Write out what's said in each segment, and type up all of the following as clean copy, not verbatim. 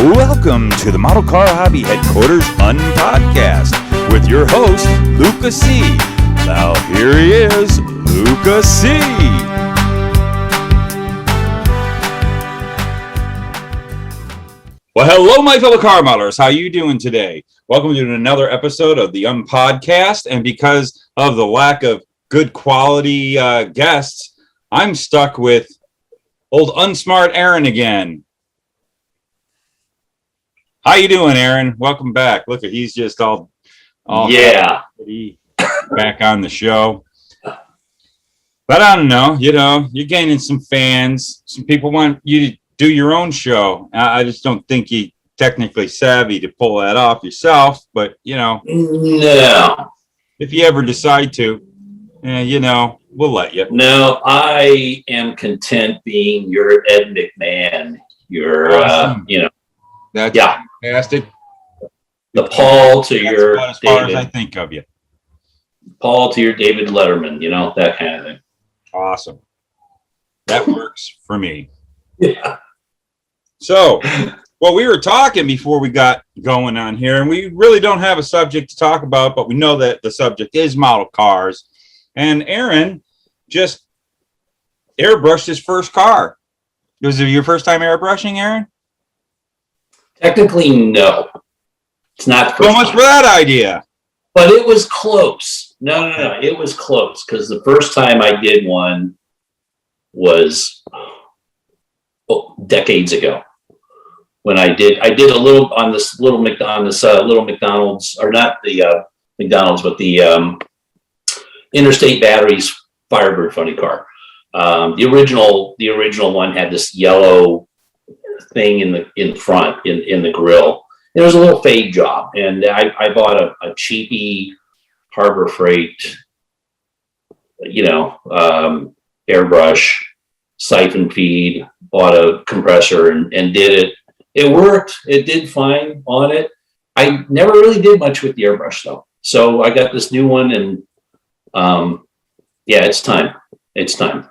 Welcome to the Model Car Hobby Headquarters Unpodcast with your host, Luca C. Now here he is, Luca C. Well, hello, my fellow car modelers. How you doing today? Welcome to another episode of the Unpodcast. And because of the lack of good quality guests, I'm stuck with old unsmart Aaron again. How you doing, Aaron? Welcome back. Look, he's just all happy back on the show. But I don't know, you're gaining some fans. Some people want you to do your own show. I just don't think you're technically savvy to pull that off yourself. But, No. If you ever decide to, we'll let you. No, I am content being your Ed McMahon. Your, awesome. That's fantastic. The Paul to your as far as I think of you. Paul to your David Letterman, that kind of thing. Awesome. That works for me. Yeah. So, well, we were talking before we got going on here, and we really don't have a subject to talk about, but we know that the subject is model cars. And Aaron just airbrushed his first car. Was it your first time airbrushing, Aaron? Technically, no. It's not the first So much time. for that idea. But it was close. No. It was close because the first time I did one was decades ago. When I did a little on this little McDonald's, or not the McDonald's, but the Interstate Batteries Firebird funny car. The original one had this yellow thing in front in the grill. It was a little fade job, and I bought a cheapy Harbor Freight, airbrush, siphon feed, bought a compressor and did it. It worked. It did fine on it. I never really did much with the airbrush though. So I got this new one, and it's time. It's time.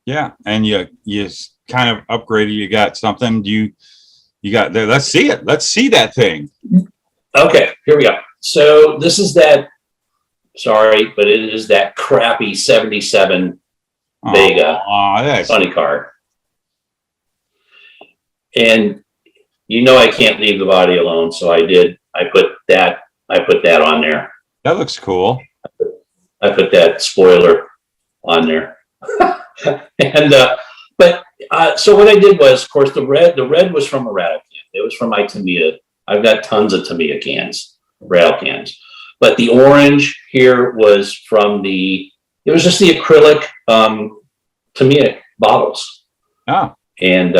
Yeah, and you kind of upgraded. You got something. You got there. Let's see it. Let's see that thing. Okay, here we go. So this is that. Sorry, but it is that crappy '77 Vega that's funny car. And I can't leave the body alone, so I did. I put that on there. That looks cool. I put that spoiler on there. And so what I did was, of course, the red was from a rattle can. It was from my Tamiya. I've got tons of Tamiya cans, rattle cans. But the orange here was from it was just the acrylic Tamiya bottles. Oh. And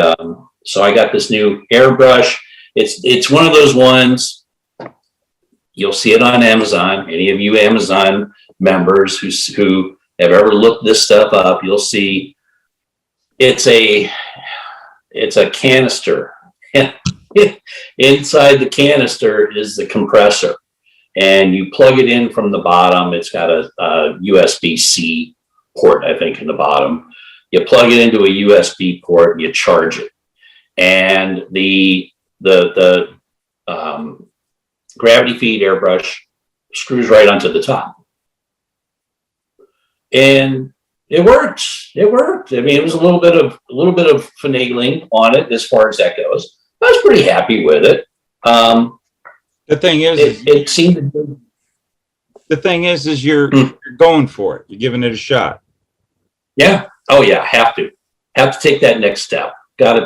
so I got this new airbrush. It's one of those ones, you'll see it on Amazon. Any of you Amazon members who have ever looked this stuff up, you'll see it's a canister. Inside the canister is the compressor, and you plug it in from the bottom. It's got a USB-C port, I think, in the bottom. You plug it into a USB port and you charge it, and the gravity feed airbrush screws right onto the top. And it worked. I mean, it was a little bit of finagling on it as far as that goes. I was pretty happy with it. The thing is, it seemed to. The thing is you're going for it. You're giving it a shot. Yeah. Oh yeah. Have to take that next step. Got to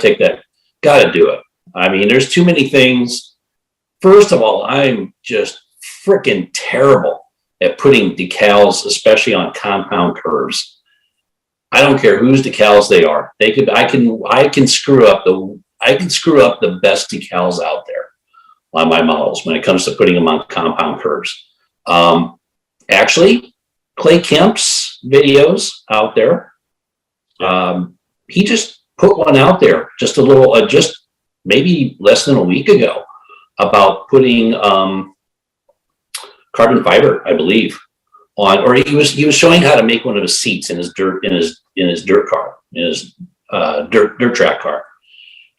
do it. I mean, there's too many things. First of all, I'm just freaking terrible at putting decals, especially on compound curves. I don't care whose decals they are. I can screw up the best decals out there on my models when it comes to putting them on compound curves. Actually, Clay Kemp's videos out there. He just put one out there just maybe less than a week ago about putting carbon fiber, I believe, on, or he was showing how to make one of his seats in his dirt car, in his dirt track car.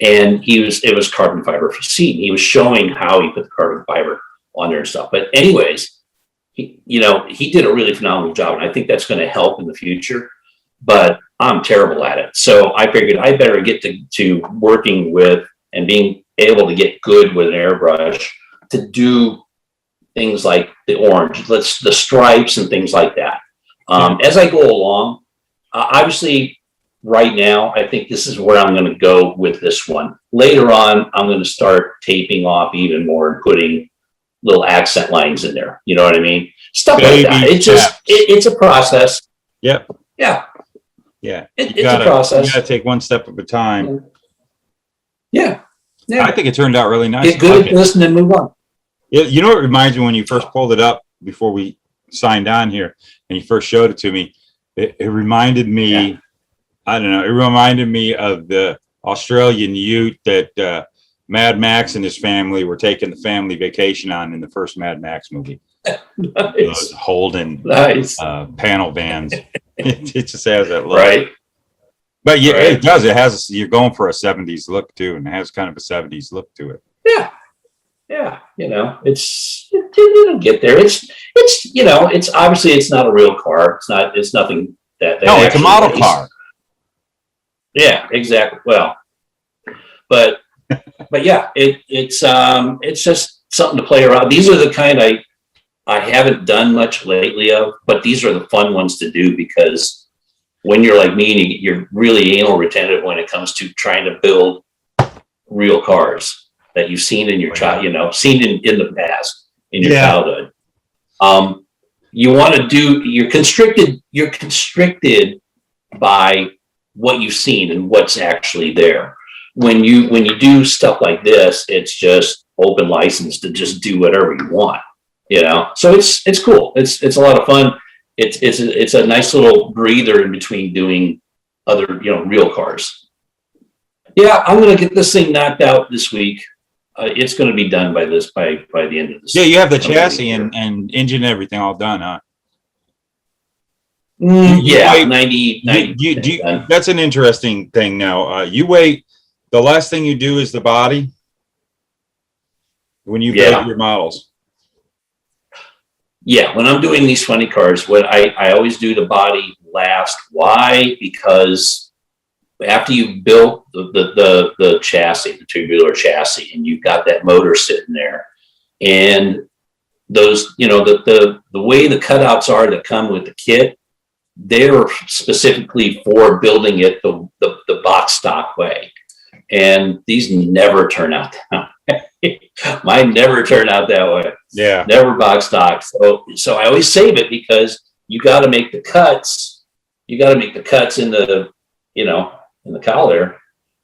and it was carbon fiber for seat. And he was showing how he put the carbon fiber on there and stuff. But anyways, he did a really phenomenal job, and I think that's going to help in the future. But I'm terrible at it, so I figured I better get to working with and being able to get good with an airbrush to do things like the orange, the stripes and things like that. As I go along, obviously right now, I think this is where I'm going to go with this one. Later on, I'm going to start taping off even more and putting little accent lines in there. You know what I mean? Stuff like that. It's a process. Yep. Yeah. Yeah. It's a process. You got to take one step at a time. Yeah. Yeah. I think it turned out really nice. Get good at this and then move on. Yeah, you know what it reminds me when you first pulled it up before we signed on here and you first showed it to me? It reminded me, I don't know, it reminded me of the Australian ute that Mad Max and his family were taking the family vacation on in the first Mad Max movie. Nice. Those Holden panel vans. It just has that look. Right. But yeah, it does. It has, you're going for a 70s look too, and it has kind of a 70s look to it. Yeah. Yeah, it'll get there. It's obviously it's not a real car. It's nothing that no, it's a model car. Yeah, exactly. Well, but yeah, it's just something to play around. These are the kind I haven't done much lately of, but these are the fun ones to do because when you're like me and you're really anal retentive when it comes to trying to build real cars that you've seen in your seen in the past in your childhood. You want to do, you're constricted by what you've seen and what's actually there. When you do stuff like this, it's just open license to just do whatever you want, so it's cool. It's a lot of fun. It's a nice little breather in between doing other, real cars. Yeah, I'm going to get this thing knocked out this week. It's going to be done by the end of this. Yeah, you have the chassis and engine and everything all done, huh? 90. That's an interesting thing. Now, you wait. The last thing you do is the body when you build your models. Yeah, when I'm doing these funny cars, what I always do the body last. Why? Because after you've built the chassis, the tubular chassis, and you've got that motor sitting there, and those, the way the cutouts are that come with the kit, they're specifically for building it the box stock way. And these never turn out that way. Mine never turn out that way. Yeah. Never box stock. So I always save it because you got to make the cuts. You got to make the cuts in the, in the collar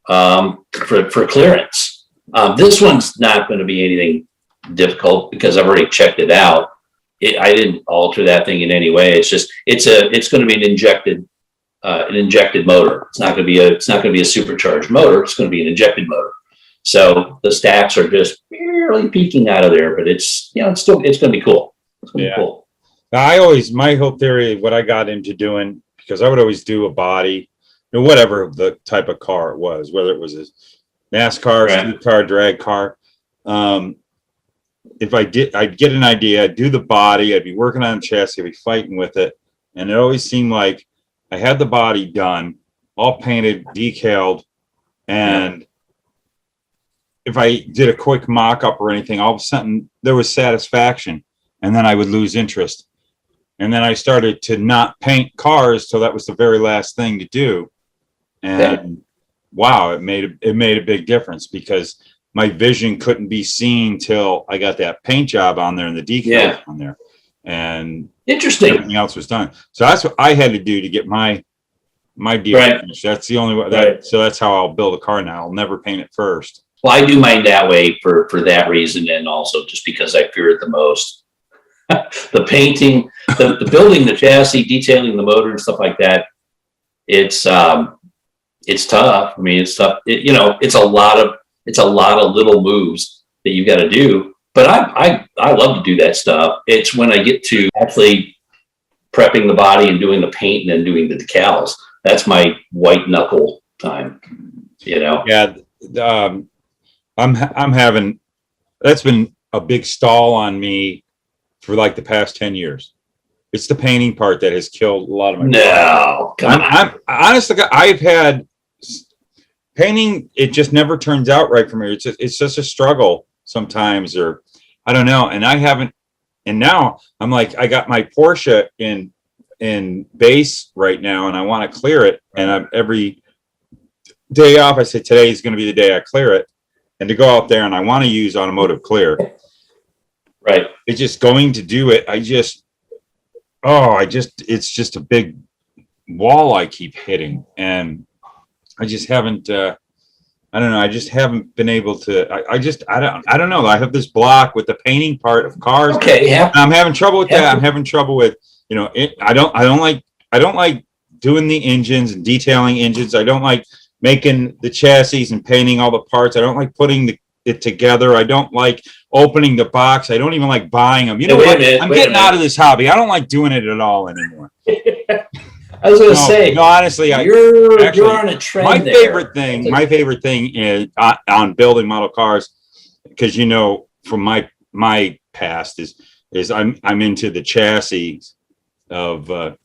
for clearance. This one's not going to be anything difficult because I've already checked it out. I didn't alter that thing in any way. It's just it's going to be an injected motor. It's not going to be a supercharged motor. It's going to be an injected motor. So the stacks are just barely peeking out of there, but it's going to be cool. It's going to be cool. Now, my whole theory, what I got into doing, because I would always do a body, whatever the type of car it was, whether it was a NASCAR, street car, drag car. If I'd get an idea, I'd do the body, I'd be working on the chassis, I'd be fighting with it. And it always seemed like I had the body done, all painted, decaled, and if I did a quick mock-up or anything, all of a sudden there was satisfaction, and then I would lose interest. And then I started to not paint cars till that was the very last thing to do. And wow, it made a big difference because my vision couldn't be seen till I got that paint job on there and the decals on there. And interesting, everything else was done. So that's what I had to do to get my deal finished. That's the only way. So that's how I'll build a car now. I'll never paint it first. Well, I do mine that way for that reason, and also just because I fear it the most. The painting, the building, the chassis, detailing the motor and stuff like that. It's tough. I mean, it's tough. It's a lot of little moves that you've got to do. But I love to do that stuff. It's when I get to actually prepping the body and doing the paint and then doing the decals. That's my white knuckle time. Yeah. I'm having, that's been a big stall on me for like the past 10 years. It's the painting part that has killed a lot of my. No, I'm honestly, I've had painting. It just never turns out right for me. It's just a struggle sometimes, or I don't know. And I haven't. And now I'm like, I got my Porsche in base right now, and I want to clear it. And I'm every day off, I say today is going to be the day I clear it, and to go out there and I want to use automotive clear. Right. It's just going to do it. It's just a big wall I keep hitting, and I just haven't. I don't know. I just haven't been able to. I don't know. I have this block with the painting part of cars. Okay. Yeah. I'm having trouble with that. I'm having trouble with, I don't like doing the engines and detailing engines. I don't like making the chassis and painting all the parts. I don't like putting it together. I don't like opening the box. I don't even like buying them. You know what? I'm getting out of this hobby. I don't like doing it at all anymore. I was going to say, no, honestly, you're on a trend. My favorite thing is on building model cars, because from my past is I'm into the chassis of the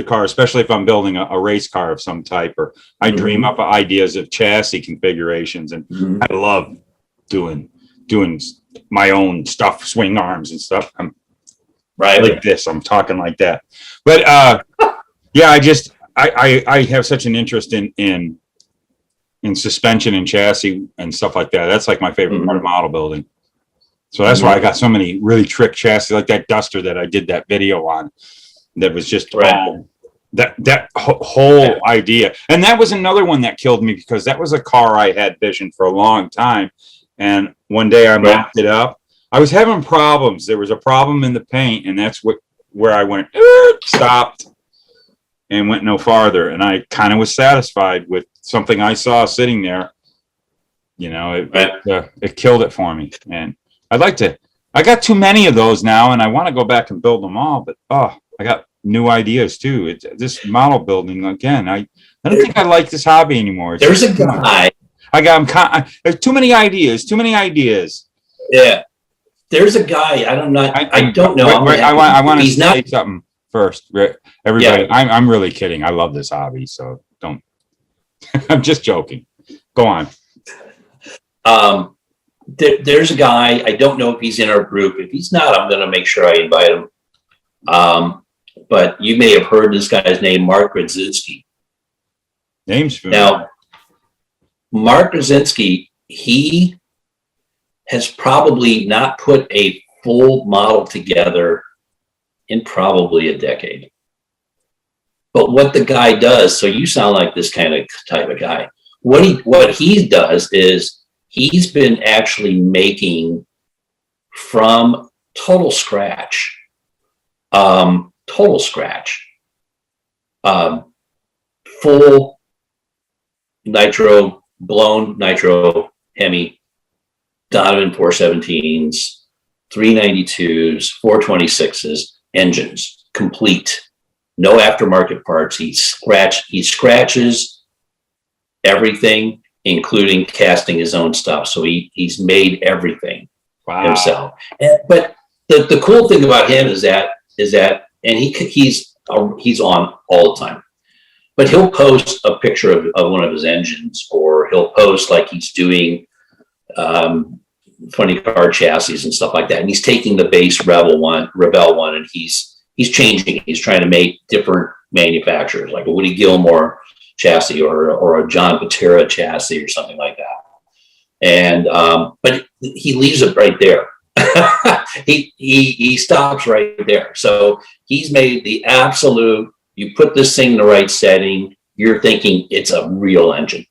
car, especially if I'm building a race car of some type, or I dream up ideas of chassis configurations, and I love doing my own stuff, swing arms and stuff. I'm right like this. I'm talking like that, but yeah, I have such an interest in suspension and chassis and stuff like that. That's like my favorite part of model building. So that's why I got so many really trick chassis, like that Duster that I did that video on. That was just that whole idea. And that was another one that killed me, because that was a car I had visioned for a long time. And one day I mocked it up. I was having problems. There was a problem in the paint, and that's where I went, stopped, and went no farther. And I kind of was satisfied with something I saw sitting there. It killed it for me. And I got too many of those now, and I want to go back and build them all, but I got new ideas too. It's this model building again. I don't think I like this hobby anymore. There's a guy. There's too many ideas. Yeah. There's a guy. I don't know. I want to say something first, everybody. Yeah. I'm really kidding. I love this hobby, so don't. I'm just joking. Go on. There's a guy. I don't know if he's in our group. If he's not, I'm going to make sure I invite him. But you may have heard this guy's name, Mark Radzinski. Name's familiar. Now, Mark Radzinski, he has probably not put a full model together in probably a decade. But what the guy does, so you sound like this kind of type of guy. What he does is he's been actually making from total scratch, full nitro, blown nitro Hemi, Donovan 417s, 392s, 426s, engines, complete. No aftermarket parts. He scratches everything, including casting his own stuff. So he's made everything himself. But the cool thing about him is that, and he's on all the time. But he'll post a picture of one of his engines, or he'll post like he's doing funny car chassis and stuff like that. And he's taking the base Rebel one, and he's changing. He's trying to make different manufacturers, like a Woody Gilmore chassis or a John Patera chassis or something like that. And but he leaves it right there. he stops right there. So he's made the absolute. You put this thing in the right setting, you're thinking it's a real engine,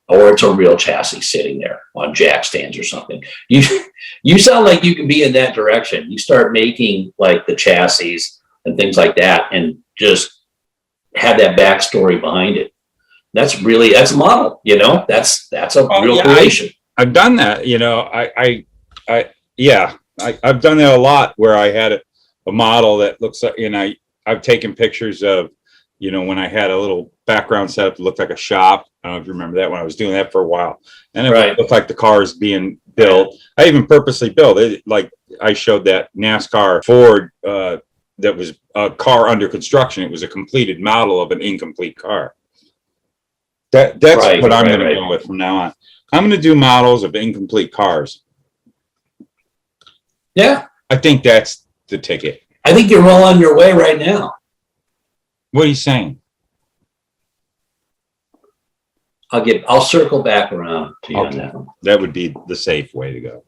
or it's a real chassis sitting there on jack stands or something. You sound like you can be in that direction. You start making like the chassis and things like that, and just have that backstory behind it. That's a model, that's a real creation. I've done that, I've done that a lot, where I had a model that looks like, I've taken pictures of, when I had a little background setup that looked like a shop, I don't know if you remember that when I was doing that for a while. And it Right. looked like the cars being built. I even purposely built it. Like I showed that NASCAR Ford that was a car under construction. It was a completed model of an incomplete car. That's what I'm going to go with from now on. I'm going to do models of incomplete cars. Yeah. I think that's the ticket. I think you're well on your way right now. What are you saying? I'll circle back around to you on that one. That would be the safe way to go.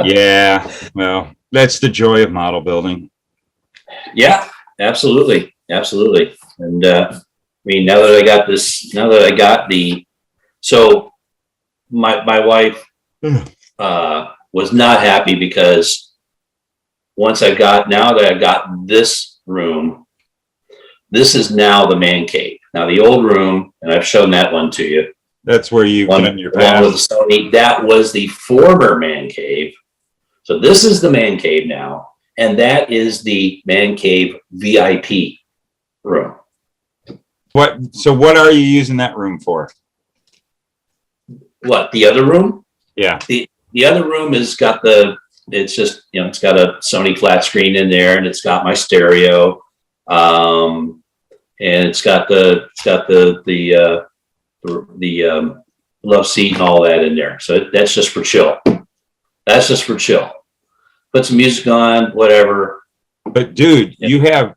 Yeah, well, that's the joy of model building. Yeah, absolutely. Absolutely. And I mean, now that I got this, so my wife was not happy because now that I got this room, this is now the man cave. Now the old room, and I've shown that one to you. That's where you've done your past. With Sony, that was the former man cave. So this is the man cave now, and that is the man cave VIP room. So what are you using that room for? What, the other room? Yeah. The other room it's got a Sony flat screen in there, and it's got my stereo. And it's got the love seat and all that in there. So that's just for chill. Put some music on, whatever. But dude, you have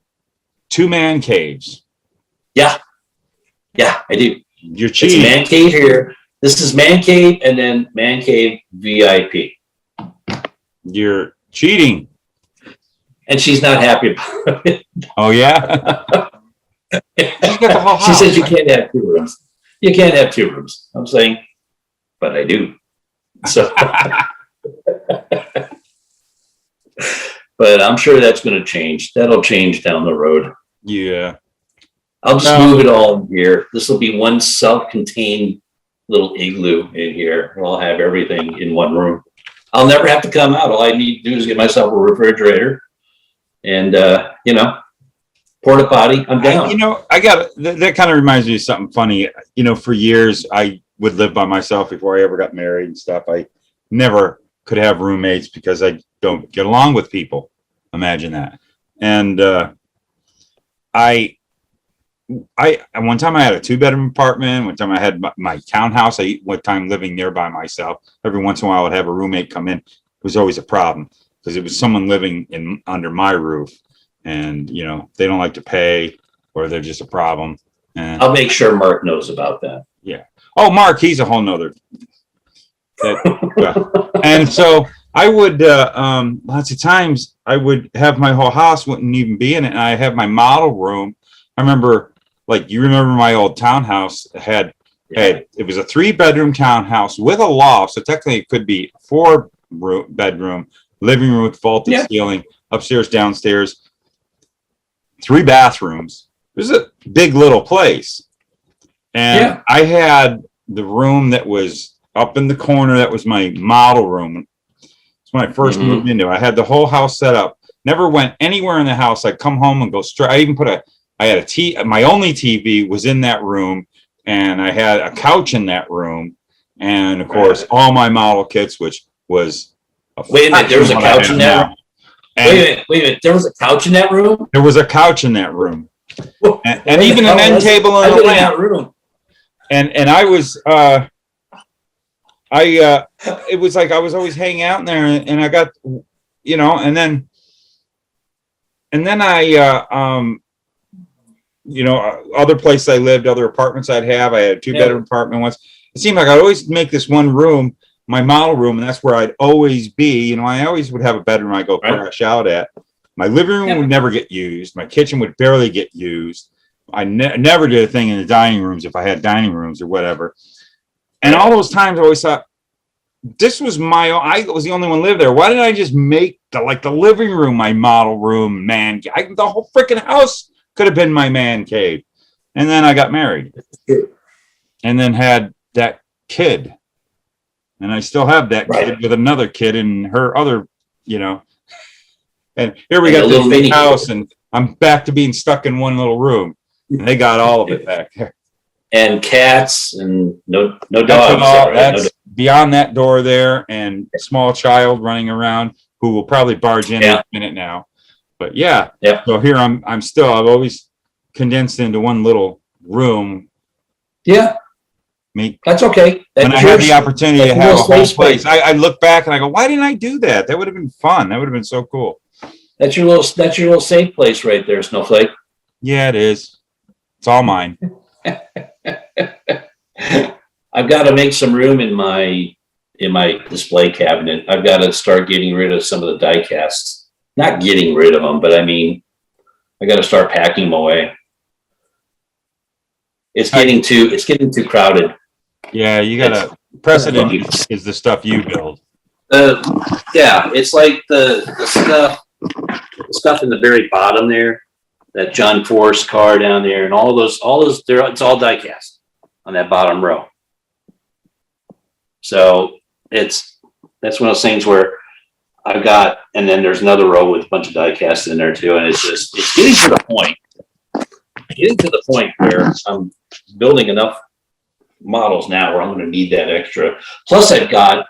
2 man caves. Yeah, I do. You're cheating. It's man cave here. This is man cave, and then man cave VIP. You're cheating. And she's not happy about it. Oh yeah. She says you can't have 2 rooms. You can't have 2 rooms. I'm saying, but I do. So, but I'm sure that's going to change. That'll change down the road. Yeah. I'll just move it all in here. This will be one self-contained little igloo in here. I'll have everything in one room. I'll never have to come out. All I need to do is get myself a refrigerator and, porta potty. I'm down. That kind of reminds me of something funny. For years, I would live by myself before I ever got married and stuff. I never could have roommates because I don't get along with people. Imagine that. And one time I had a 2-bedroom apartment. One time I had my townhouse. One time living there by myself. Every once in a while I would have a roommate come in. It was always a problem because it was someone living under my roof, and they don't like to pay, or they're just a problem. And I'll make sure Mark knows about that. Yeah. Oh, Mark, he's a whole nother. And so I would lots of times I would have my whole house wouldn't even be in it, and I have my model room. I remember, you remember my old townhouse it was a 3-bedroom townhouse with a loft, so technically it could be 4-bedroom, living room with vaulted ceiling, upstairs, downstairs, 3 bathrooms. It was a big little place. And I had the room that was up in the corner. That was my model room. It's when I first moved into it. I had the whole house set up. Never went anywhere in the house. I'd come home and go straight. I even I had my only TV was in that room, and I had a couch in that room. And of course, all my model kits, which was wait a minute, there was a couch in that room. Wait a minute, there was a couch in that room? There was a couch in that room. And even an end table in the that room. And I was it was like I was always hanging out in there, and I got and then I other places I lived, other apartments I had a 2-bedroom apartment once. It seemed like I'd always make this one room my model room, and that's where I'd always be. I always would have a bedroom I go crash out at. My living room would never get used. My kitchen would barely get used. I never did a thing in the dining rooms if I had dining rooms or whatever. And all those times I always thought, this was I was the only one lived there. Why didn't I just make the living room my model room, man? The whole freaking house could have been my man cave. And then I got married. And then had that kid. And I still have that kid with another kid and her other, And here we got this big house, and I'm back to being stuck in one little room. And they got all of it back there. And cats and no dogs. That's beyond that door there, and a small child running around who will probably barge in a minute now. But yeah. So here I've always condensed into one little room. Yeah. That's okay. When I had the opportunity to have a whole place, I look back and I go, why didn't I do that? That would have been fun. That would have been so cool. That's your little safe place right there, Snowflake. Yeah, it is. It's all mine. I've got to make some room in my display cabinet. I've got to start getting rid of some of the die casts. Not getting rid of them, but I mean, I got to start packing them away. It's getting too crowded. Yeah, you gotta. Precedent is the stuff you build. Yeah, it's like the stuff in the very bottom there, that John Force car down there, and all those it's all die cast on that bottom row. So that's one of those things where I've got, and then there's another row with a bunch of die casts in there too, and it's getting to the point where I'm building enough models now where I'm going to need that extra. Plus, I've got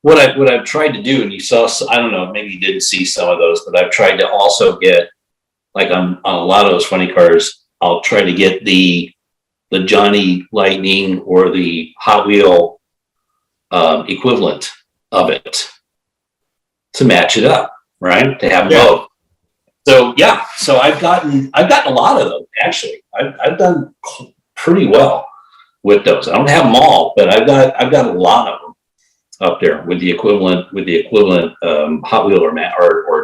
what I've tried to do, and you saw. I don't know, maybe you didn't see some of those, but I've tried to also get, like on a lot of those funny cars, I'll try to get the Johnny Lightning or the Hot Wheel equivalent of it to match it up, right? To have both. So yeah, so I've gotten a lot of them actually. I've done pretty well with those. I don't have them all, but I've got a lot of them up there with the equivalent Hot Wheel or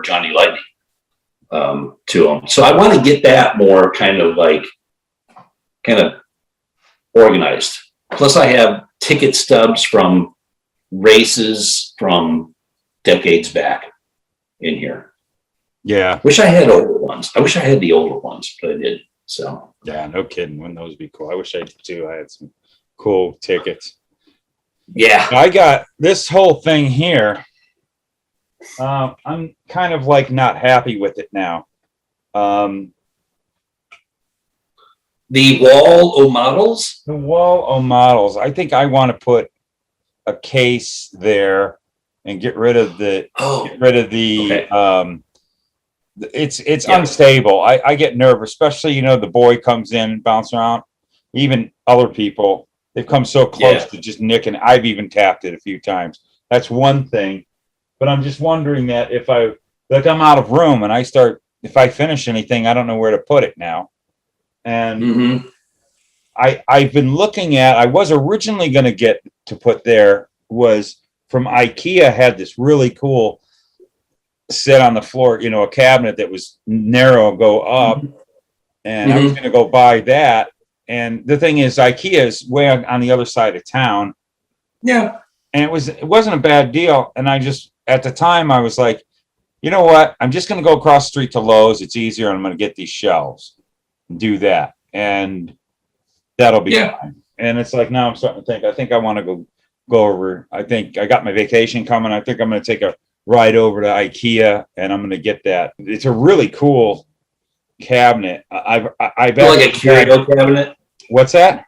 Johnny Lightning to them. So I want to get that more kind of organized. Plus, I have ticket stubs from races from decades back in here. Yeah. Wish I had older ones. I wish I had the older ones, but I didn't. So yeah, no kidding. Wouldn't those be cool? I wish I did too. I had some cool tickets. Yeah. I got this whole thing here. I'm kind of like not happy with it now. The wall o models? The wall o models. I think I want to put a case there and get rid of the it's unstable. I get nervous, especially the boy comes in and bounce around. Even other people, they've come so close to just nicking. I've even tapped it a few times. That's one thing. But I'm just wondering that if I'm out of room and if I finish anything, I don't know where to put it now. And I've been looking at, I was originally going to get to put there was from IKEA, had this really cool sit on the floor, a cabinet that was narrow, go up. And I was going to go buy that. And the thing is, IKEA is way on the other side of town. Yeah. And it wasn't a bad deal. And at the time I was like, you know what? I'm just going to go across the street to Lowe's. It's easier. And I'm going to get these shelves and do that. And that'll be fine. And it's like, now I'm starting to think, I think I want to go over. I think I got my vacation coming. I think I'm going to take a ride over to IKEA and I'm going to get that. It's a really cool cabinet. I've like a curio cabinet. What's that?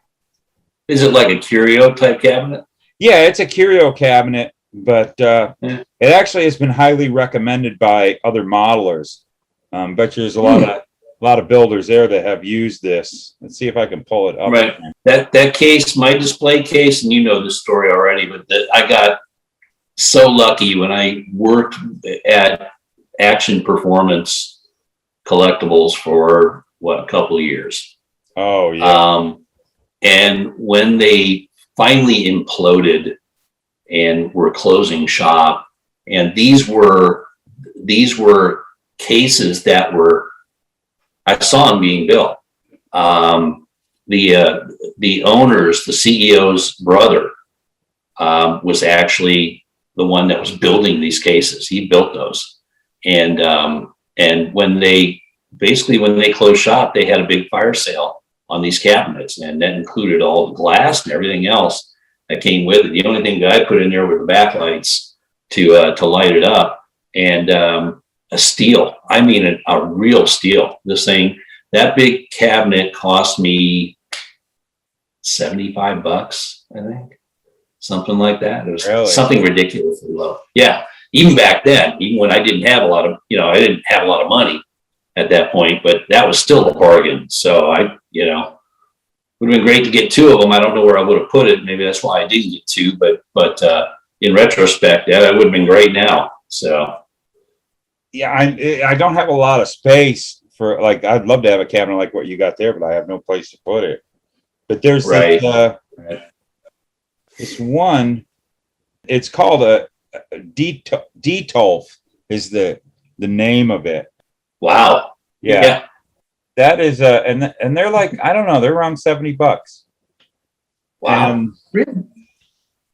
Is it like a curio type cabinet? Yeah, it's a curio cabinet, but it actually has been highly recommended by other modelers. Bet you there's a lot of builders there that have used this. Let's see if I can pull it up. Right. That case, my display case, and you know this story already, but I got so lucky when I worked at Action Performance Collectibles for a couple of years. Oh yeah. And when they finally imploded and were closing shop, and these were cases that I saw them being built. The owners, the CEO's brother, was actually the one that was building these cases. He built those, and when they closed shop, they had a big fire sale on these cabinets, and that included all the glass and everything else that came with it. The only thing that I put in there were the backlights to light it up, and a steel. I mean, a real steel. This thing, That big cabinet cost me $75, I think, something like that. It was Really? something ridiculously low. Yeah, even back then, even when I didn't have a lot of, I didn't have a lot of money at that point, but that was still a bargain. So would have been great to get two of them. I don't know where I would have put it. Maybe that's why I didn't get two. But in retrospect, yeah, that would have been great now. So Yeah, I don't have a lot of space for, like, I'd love to have a cabinet like what you got there, but I have no place to put it. But there's right. this one. It's called a Detolf is the name of it. Wow. Yeah. That is and they're like, I don't know, they're around $70. Wow. And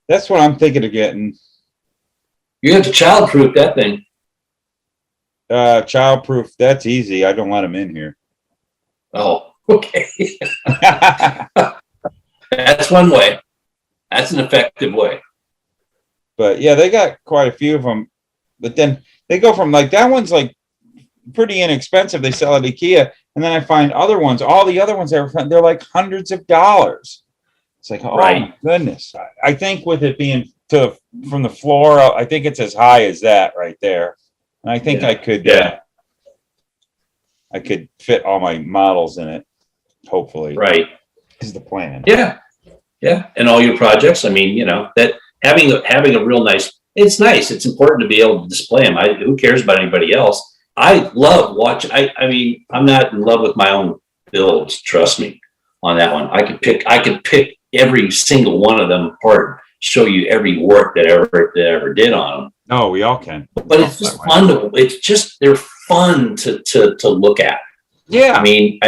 that's what I'm thinking of getting. You have to childproof that thing. Childproof, that's easy. I don't let them in here. Oh, okay. That's one way. That's an effective way. But yeah, they got quite a few of them. But then they go from, like, that one's like pretty inexpensive. They sell at IKEA. And then I find other ones, all the other ones they're like hundreds of dollars. It's like, oh my goodness. I think with it being from the floor, I think it's as high as that right there. And I think I could fit all my models in it, hopefully. Right. Is the plan. Yeah. Yeah. And all your projects, I mean, that having a real nice, it's nice. It's important to be able to display them. Who cares about anybody else? I love watching. I mean, I'm not in love with my own builds. Trust me on that one. I could pick every single one of them apart, show you every work that ever did on them. No, we all can. But it's just fun they're fun to look at. Yeah. I mean,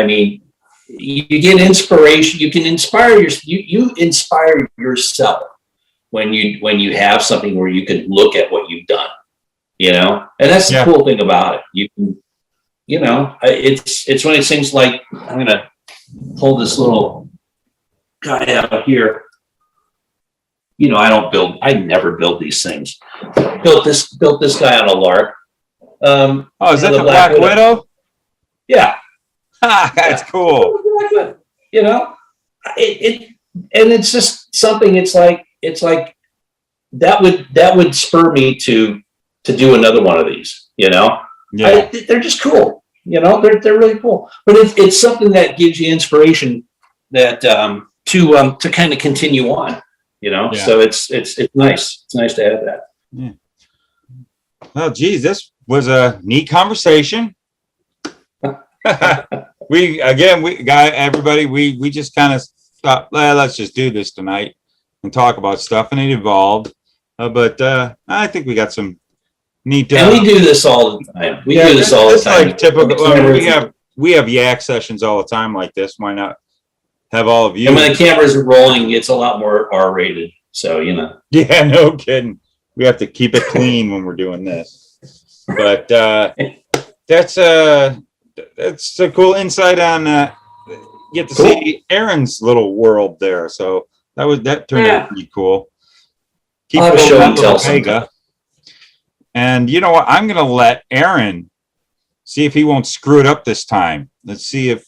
you get inspiration. You can inspire you inspire yourself when you have something where you can look at what you've done. And that's the cool thing about it. You can, it's one of these things like, I'm going to pull this little guy out here. I never build these things. Built this guy on a lark. Is that the Black Widow? Yeah. That's cool. And it's just something, it's like that would spur me to do another one of these, they're just cool, they're really cool, but it's something that gives you inspiration that to kind of continue on, so it's nice. It's nice to have that. Yeah. Well, geez, this was a neat conversation. we just kind of thought, let's just do this tonight and talk about stuff, and it evolved. But I think we got some neat. And we do this all the time. We do this all the time. Like typical. We have yak sessions all the time like this. Why not have all of you? And when the cameras are rolling, it's a lot more R-rated. So Yeah, no kidding. We have to keep it clean when we're doing this. But that's a cool insight on. Get to see Aaron's little world there. So that turned out pretty cool. Keep I'll have a show and tell sometime. And you know what? I'm going to let Aaron see if he won't screw it up this time. Let's see if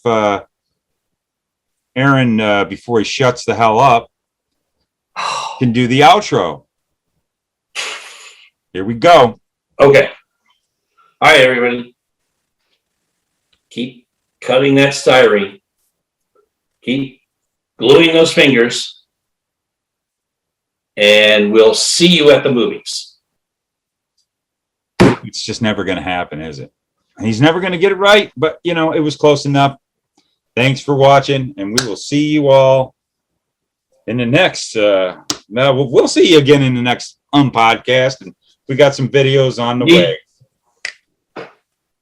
Aaron, before he shuts the hell up, can do the outro. Here we go. Okay. All right, everybody. Keep cutting that styrene. Keep gluing those fingers. And we'll see you at the movies. It's just never going to happen, is it? He's never going to get it right, but it was close enough. Thanks for watching, and we will see you all in the next. We'll see you again in the next podcast, and we got some videos on the way.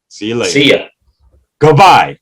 See you later. See ya. Goodbye.